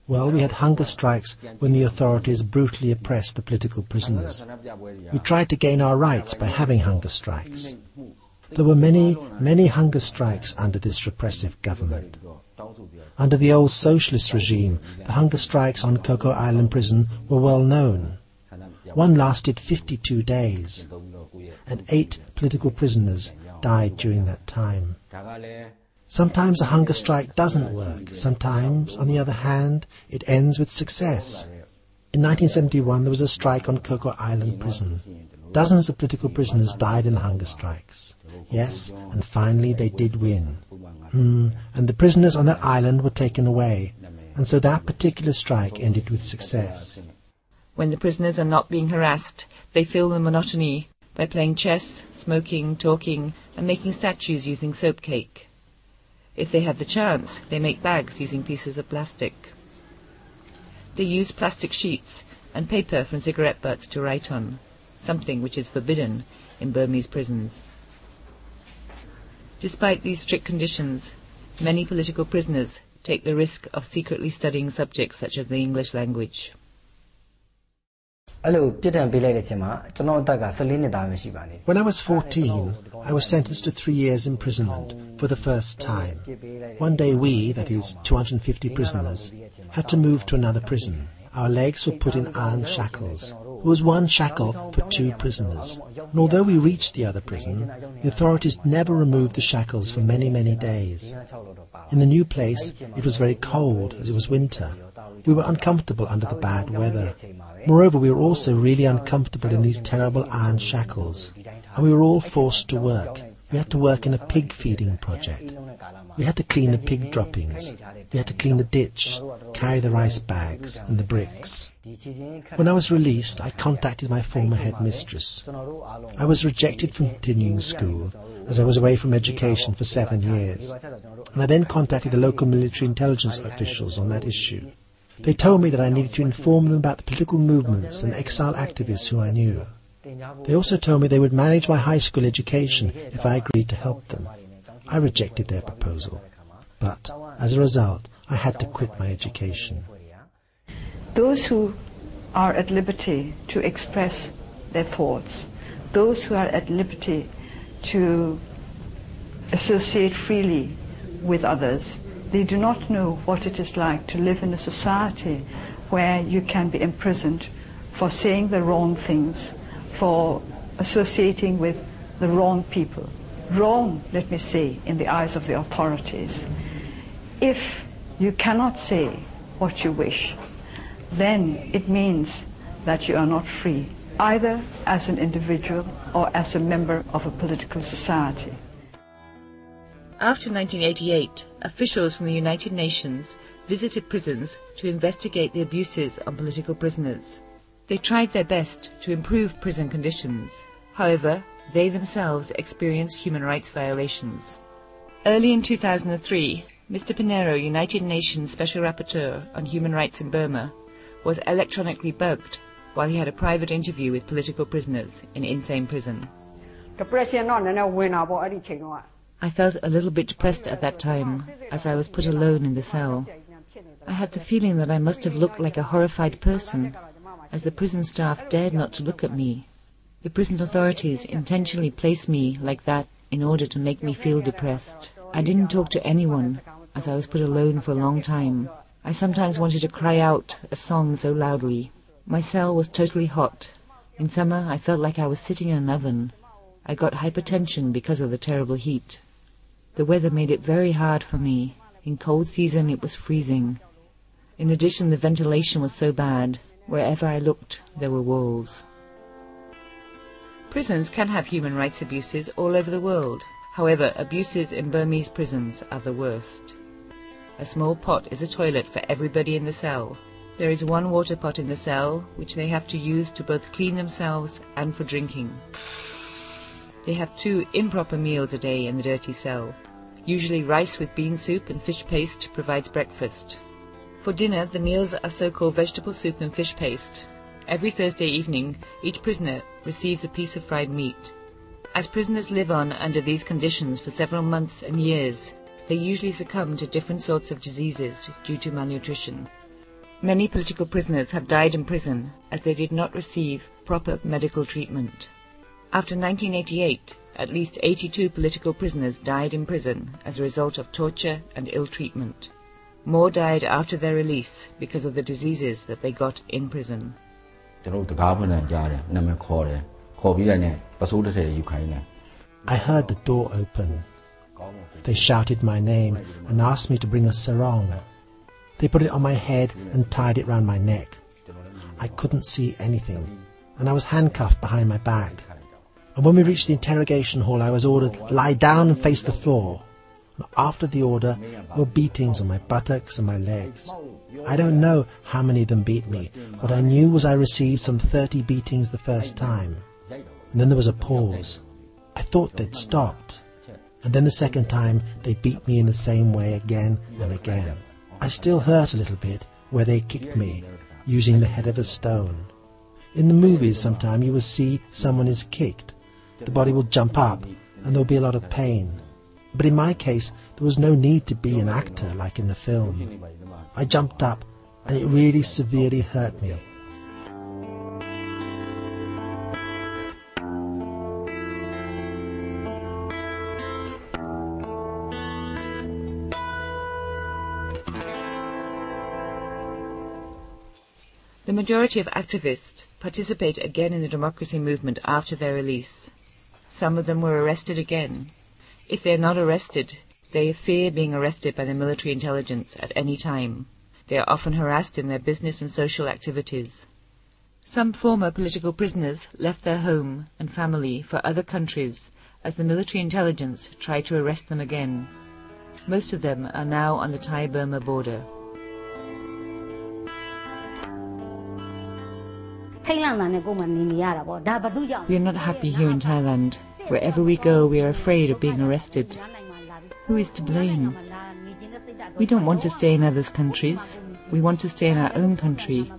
Speaker 7: Well, we had hunger strikes when the authorities brutally oppressed the political prisoners. We tried to gain our rights by having hunger strikes. There were many, many hunger strikes under this repressive government. Under the old socialist regime, the hunger strikes on Coco Island prison were well known. One lasted 52 days, and 8 political prisoners died during that time. Sometimes a hunger strike doesn't work. Sometimes, on the other hand, it ends with success. In 1971, there was a strike on Coco Island prison. Dozens of political prisoners died in the hunger strikes. Yes, and finally they did win. And the prisoners on that island were taken away, and so that particular strike ended with success.
Speaker 6: When the prisoners are not being harassed, they fill the monotony by playing chess, smoking, talking, and making statues using soap cake. If they have the chance, they make bags using pieces of plastic. They use plastic sheets and paper from cigarette butts to write on, something which is forbidden in Burmese prisons. Despite these strict conditions, many political prisoners take the risk of secretly studying subjects such as the English language.
Speaker 7: When I was 14, I was sentenced to 3 years imprisonment for the first time. One day we, that is 250 prisoners, had to move to another prison. Our legs were put in iron shackles. There was one shackle for 2 prisoners. And although we reached the other prison, the authorities never removed the shackles for many, many days. In the new place, it was very cold, as it was winter. We were uncomfortable under the bad weather. Moreover, we were also really uncomfortable in these terrible iron shackles. And we were all forced to work. We had to work in a pig feeding project. We had to clean the pig droppings. We had to clean the ditch, carry the rice bags and the bricks. When I was released, I contacted my former headmistress. I was rejected from continuing school, as I was away from education for 7 years. And I then contacted the local military intelligence officials on that issue. They told me that I needed to inform them about the political movements and exile activists who I knew. They also told me they would manage my high school education if I agreed to help them. I rejected their proposal, but as a result, I had to quit my education.
Speaker 8: Those who are at liberty to express their thoughts, those who are at liberty to associate freely with others, they do not know what it is like to live in a society where you can be imprisoned for saying the wrong things, for associating with the wrong people. Wrong, let me say, in the eyes of the authorities. If you cannot say what you wish, then it means that you are not free, either as an individual or as a member of a political society.
Speaker 6: After 1988, officials from the United Nations visited prisons to investigate the abuses on political prisoners. They tried their best to improve prison conditions. However, they themselves experienced human rights violations. Early in 2003, Mr. Pinero, United Nations Special Rapporteur on Human Rights in Burma, was electronically bugged while he had a private interview with political prisoners in insane prison. I felt a little bit depressed at that time, as I was put alone in the cell. I had the feeling that I must have looked like a horrified person, as the prison staff dared not to look at me. The prison authorities intentionally placed me like that in order to make me feel depressed. I didn't talk to anyone, as I was put alone for a long time. I sometimes wanted to cry out a song so loudly. My cell was totally hot. In summer, I felt like I was sitting in an oven. I got hypertension because of the terrible heat. The weather made it very hard for me. In cold season, it was freezing. In addition, the ventilation was so bad. Wherever I looked, there were walls. Prisons can have human rights abuses all over the world. However, abuses in Burmese prisons are the worst. A small pot is a toilet for everybody in the cell. There is one water pot in the cell, which they have to use to both clean themselves and for drinking. They have 2 improper meals a day in the dirty cell. Usually rice with bean soup and fish paste provides breakfast. For dinner, the meals are so-called vegetable soup and fish paste. Every Thursday evening, each prisoner receives a piece of fried meat. As prisoners live on under these conditions for several months and years, they usually succumb to different sorts of diseases due to malnutrition. Many political prisoners have died in prison as they did not receive proper medical treatment. After 1988, at least 82 political prisoners died in prison as a result of torture and ill treatment. More died after their release because of the diseases that they got in prison.
Speaker 7: I heard the door open. They shouted my name and asked me to bring a sarong. They put it on my head and tied it round my neck. I couldn't see anything, and I was handcuffed behind my back. And when we reached the interrogation hall, I was ordered, lie down and face the floor. And after the order, there were beatings on my buttocks and my legs. I don't know how many of them beat me. What I knew was I received some 30 beatings the first time. And then there was a pause. I thought they'd stopped. And then the second time, they beat me in the same way again and again. I still hurt a little bit where they kicked me, using the head of a stone. In the movies, sometimes you will see someone is kicked. The body will jump up, and there'll be a lot of pain. But in my case, there was no need to be an actor like in the film. I jumped up, and it really severely hurt me.
Speaker 6: The majority of activists participate again in the democracy movement after their release. Some of them were arrested again. If they are not arrested, they fear being arrested by the military intelligence at any time. They are often harassed in their business and social activities. Some former political prisoners left their home and family for other countries as the military intelligence tried to arrest them again. Most of them are now on the Thai-Burma border. We are not happy here in Thailand. Wherever we go, we are afraid of being arrested. Who is to blame? We don't want to stay in others' countries. we want to stay in our own country.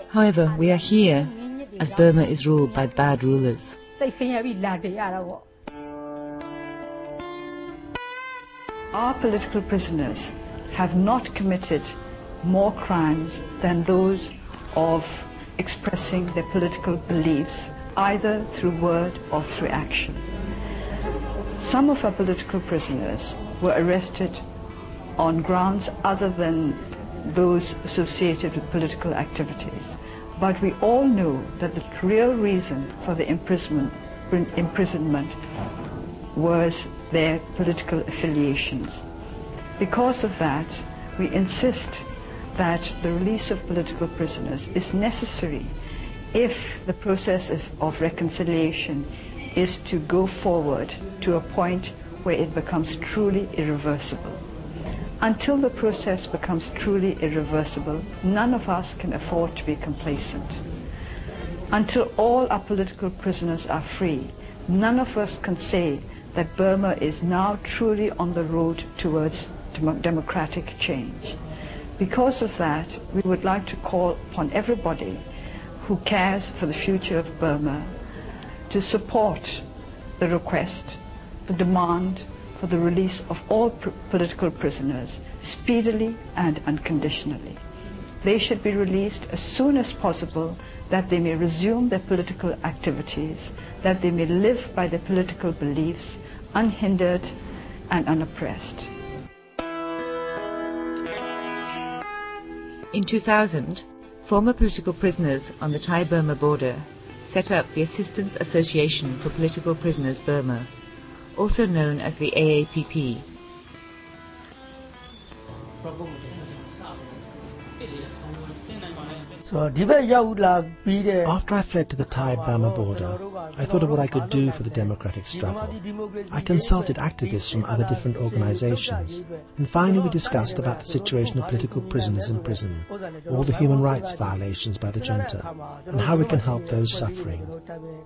Speaker 6: However, we are here as Burma is ruled by bad rulers.
Speaker 8: Our political prisoners have not committed more crimes than those of expressing their political beliefs, either through word or through action. Some of our political prisoners were arrested on grounds other than those associated with political activities. But we all know that the real reason for the imprisonment was their political affiliations. Because of that, we insist that the release of political prisoners is necessary if the process of reconciliation is to go forward to a point where it becomes truly irreversible. Until the process becomes truly irreversible, none of us can afford to be complacent. Until all our political prisoners are free, none of us can say that Burma is now truly on the road towards democratic change. Because of that, we would like to call upon everybody who cares for the future of Burma to support the request, the demand for the release of all political prisoners speedily and unconditionally. They should be released as soon as possible, that they may resume their political activities, that they may live by their political beliefs unhindered and unoppressed.
Speaker 6: In 2000, former political prisoners on the Thai-Burma border set up the Assistance Association for Political Prisoners Burma, also known as the AAPP.
Speaker 7: After I fled to the Thai-Burma border, I thought of what I could do for the democratic struggle. I consulted activists from other different organizations, and finally we discussed about the situation of political prisoners in prison, all the human rights violations by the junta, and how we can help those suffering.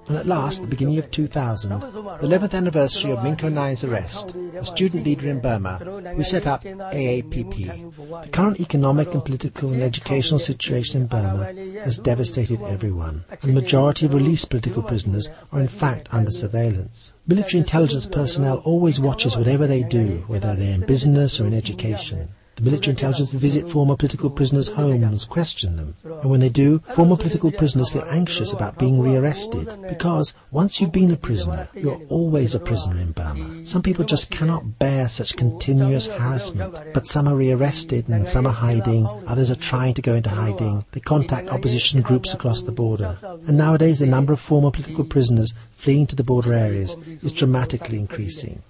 Speaker 7: And at last, the beginning of 2000, the 11th anniversary of Minko Nai's arrest, a student leader in Burma, we set up AAPP. The current economic and political and educational situation in Burma has devastated everyone, and the majority of released political prisoners are in fact under surveillance. Military intelligence personnel always watches whatever they do, whether they're in business or in education. The military intelligence visit former political prisoners' homes, question them. And when they do, former political prisoners feel anxious about being rearrested, because once you've been a prisoner, you're always a prisoner in Burma. Some people just cannot bear such continuous harassment, but some are rearrested and some are hiding, others are trying to go into hiding. They contact opposition groups across the border. And nowadays the number of former political prisoners fleeing to the border areas is dramatically increasing.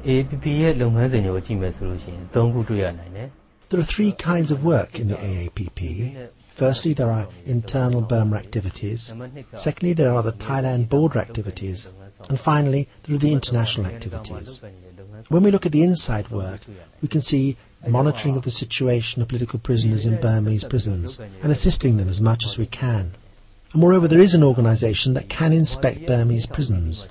Speaker 2: There
Speaker 7: are three kinds of work in the AAPP. Firstly, there are internal Burma activities. Secondly, there are the Thailand border activities. And finally, there are the international activities. When we look at the inside work, we can see monitoring of the situation of political prisoners in Burmese prisons and assisting them as much as we can. And moreover, there is an organization that can inspect Burmese prisons.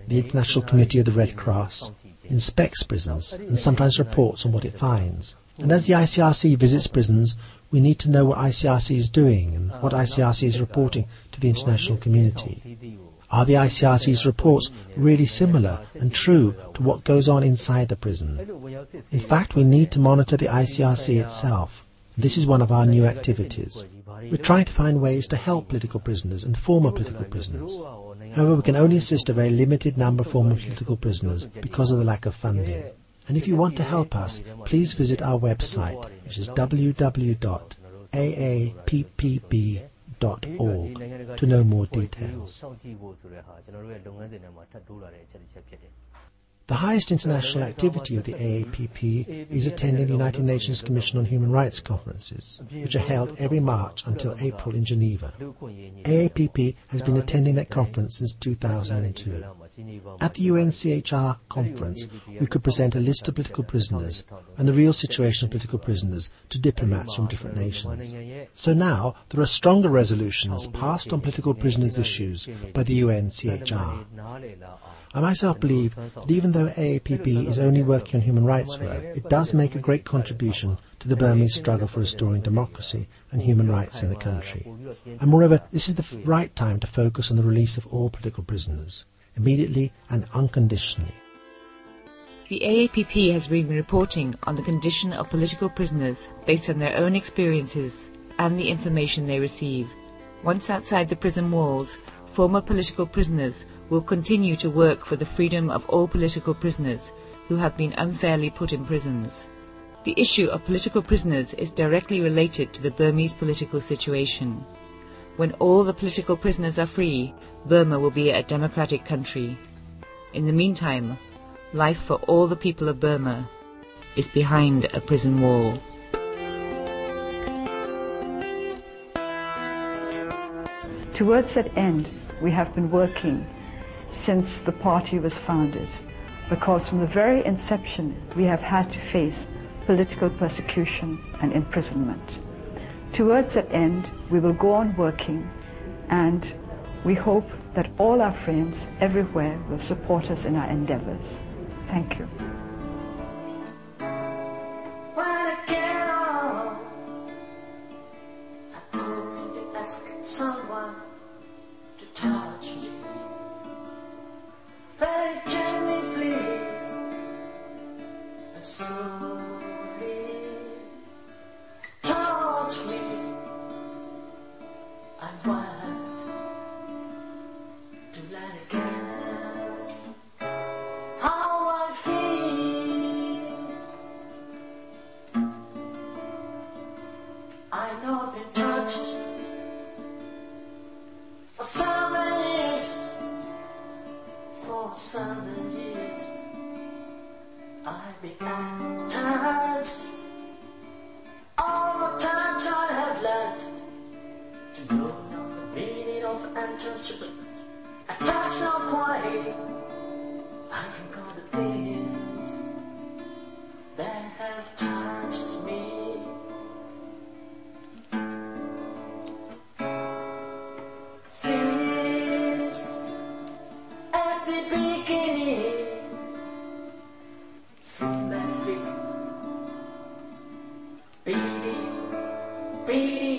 Speaker 7: The International Committee of the Red Cross inspects prisons and sometimes reports on what it finds. And as the ICRC visits prisons, we need to know what ICRC is doing and what ICRC is reporting to the international community. Are the ICRC's reports really similar and true to what goes on inside the prison? In fact, we need to monitor the ICRC itself. This is one of our new activities. We're trying to find ways to help political prisoners and former political prisoners. However, we can only assist a very limited number of former political prisoners because of the lack of funding. And if you want to help us, please visit our website, which is www.aapp.org, to know more details. The highest international activity of the AAPP is attending the United Nations Commission on Human Rights conferences, which are held every March until April in Geneva. AAPP has been attending that conference since 2002. At the UNCHR conference, we could present a list of political prisoners and the real situation of political prisoners to diplomats from different nations. So now there are stronger resolutions passed on political prisoners' issues by the UNCHR. I myself believe that even though AAPP is only working on human rights work, it does make a great contribution to the Burmese struggle for restoring democracy and human rights in the country. And moreover, this is the right time to focus on the release of all political prisoners, immediately and unconditionally.
Speaker 6: The AAPP has been reporting on the condition of political prisoners based on their own experiences and the information they receive. Once outside the prison walls, former political prisoners will continue to work for the freedom of all political prisoners who have been unfairly put in prisons. The issue of political prisoners is directly related to the Burmese political situation. When all the political prisoners are free, Burma will be a democratic country. In the meantime, life for all the people of Burma is behind a prison wall.
Speaker 8: Towards that end, we have been working since the party was founded, because from the very inception we have had to face political persecution and imprisonment. Towards that end, we will go on working, and we hope that all our friends everywhere will support us in our endeavors. Thank you.
Speaker 9: When I get home, I'm going to ask someone to touch me. Very gently, please, and slowly touch me. I want to let it go. How I feel, I know I've been touched for 7 years. For 7 years, I've been touched. All the times I have learned to know the meaning of untouchable. I touch not quite. I can call the things that have touched me. Feels at the beginning, feel my feet beating, beating.